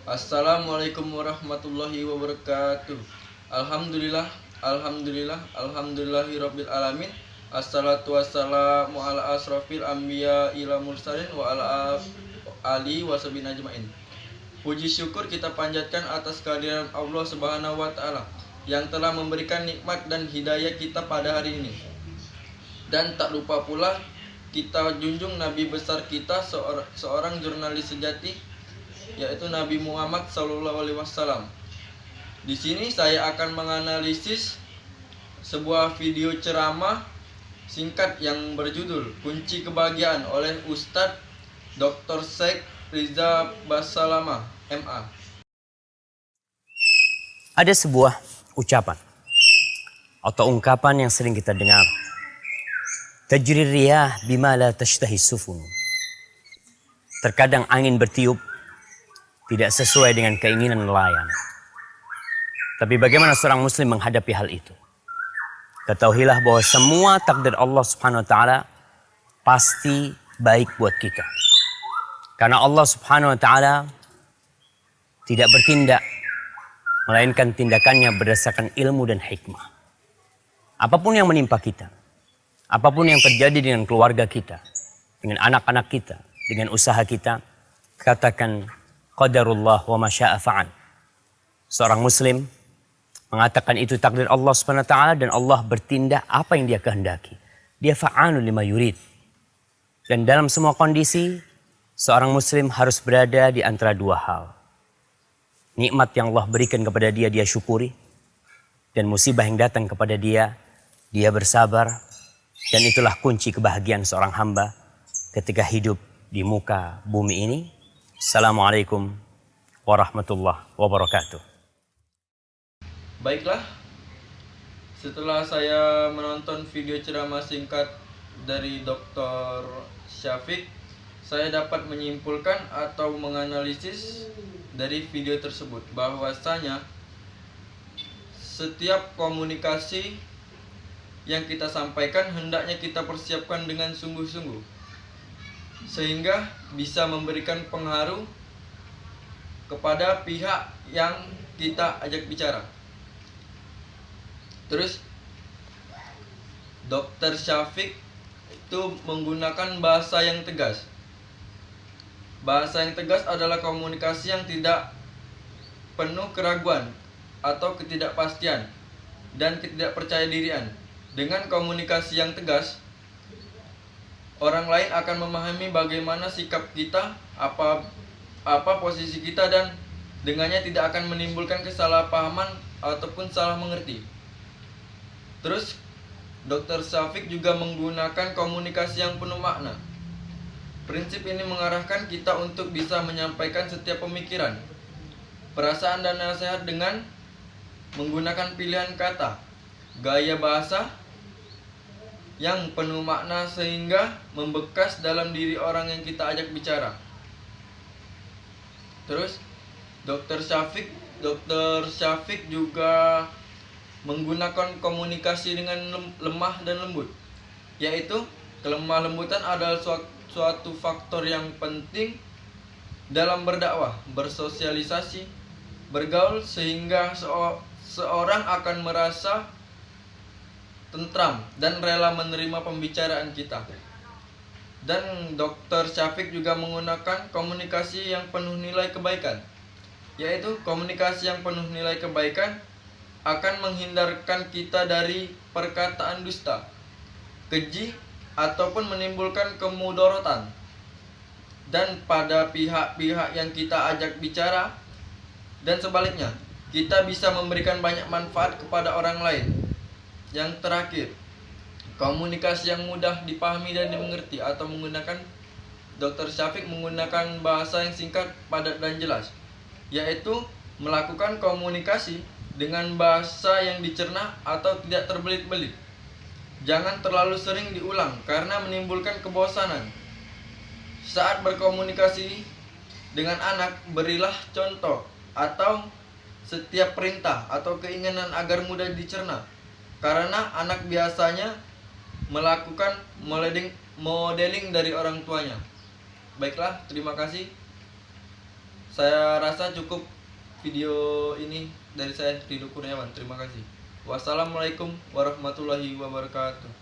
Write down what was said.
Assalamualaikum warahmatullahi wabarakatuh. Alhamdulillah, alhamdulillahirabbil alamin. Assalatu wassalamu ala asrofil anbiya ila mursalin wa ala ali wasabin ajmain. Puji syukur kita panjatkan atas kehadiran Allah Subhanahu wa taala yang telah memberikan nikmat dan hidayah kita pada hari ini. Dan tak lupa pula kita junjung Nabi besar kita, seorang jurnalis sejati, yaitu Nabi Muhammad SAW. Di sini saya akan menganalisis sebuah video ceramah singkat yang berjudul Kunci Kebahagiaan oleh Ustadz Dr. Syekh Riza Basalama, MA. Ada sebuah ucapan atau ungkapan yang sering kita dengar. Tajri riyah bima la tashtahi sufun. Terkadang angin bertiup tidak sesuai dengan keinginan nelayan. Tapi bagaimana seorang muslim menghadapi hal itu? Ketahuilah bahwa semua takdir Allah Subhanahu wa taala pasti baik buat kita. Karena Allah Subhanahu wa taala tidak bertindak melainkan tindakannya berdasarkan ilmu dan hikmah. Apapun yang menimpa kita, apapun yang terjadi dengan keluarga kita, dengan anak-anak kita, dengan usaha kita, katakan qadarullah wa ma syaa fa'al. Seorang muslim mengatakan itu takdir Allah Subhanahu wa taala dan Allah bertindak apa yang Dia kehendaki. Dia fa'alun lima yurid. Dan dalam semua kondisi, seorang muslim harus berada di antara dua hal. Nikmat yang Allah berikan kepada dia, dia syukuri. Dan musibah yang datang kepada dia, dia bersabar. Dan itulah kunci kebahagiaan seorang hamba ketika hidup di muka bumi ini. Assalamualaikum warahmatullahi wabarakatuh. Baiklah, setelah saya menonton video ceramah singkat dari Dr. Syafiq, saya dapat menyimpulkan atau menganalisis dari video tersebut bahwasanya setiap komunikasi yang kita sampaikan hendaknya kita persiapkan dengan sungguh-sungguh sehingga bisa memberikan pengaruh kepada pihak yang kita ajak bicara. Terus Dr. Syafiq itu menggunakan bahasa yang tegas. Bahasa yang tegas adalah komunikasi yang tidak penuh keraguan atau ketidakpastian dan ketidakpercayadirian. Dengan komunikasi yang tegas, orang lain akan memahami bagaimana sikap kita, apa posisi kita, dan dengannya tidak akan menimbulkan kesalahpahaman ataupun salah mengerti. Terus Dr. Syafiq juga menggunakan komunikasi yang penuh makna. Prinsip ini mengarahkan kita untuk bisa menyampaikan setiap pemikiran, perasaan, dan nasihat dengan menggunakan pilihan kata, gaya bahasa yang penuh makna sehingga membekas dalam diri orang yang kita ajak bicara. Terus Dr. Syafiq juga menggunakan komunikasi dengan lemah dan lembut, yaitu kelemah lembutan adalah suatu faktor yang penting dalam berdakwah, bersosialisasi, bergaul sehingga seorang akan merasa tentram dan rela menerima pembicaraan kita. Dan Dr. Syafiq juga menggunakan komunikasi yang penuh nilai kebaikan, yaitu komunikasi yang penuh nilai kebaikan akan menghindarkan kita dari perkataan dusta, keji, ataupun menimbulkan kemudorotan. Dan pada pihak-pihak yang kita ajak bicara dan sebaliknya, kita bisa memberikan banyak manfaat kepada orang lain. Yang terakhir, komunikasi yang mudah dipahami dan dimengerti atau menggunakan Dr. Syafiq menggunakan bahasa yang singkat, padat, dan jelas, yaitu melakukan komunikasi dengan bahasa yang dicerna atau tidak terbelit-belit. Jangan terlalu sering diulang karena menimbulkan kebosanan. Saat berkomunikasi dengan anak, berilah contoh atau setiap perintah atau keinginan agar mudah dicerna. Karena anak biasanya melakukan modeling dari orang tuanya. Baiklah, terima kasih. Saya rasa cukup video ini dari saya, Ridho Kurniawan. Terima kasih. Wassalamualaikum warahmatullahi wabarakatuh.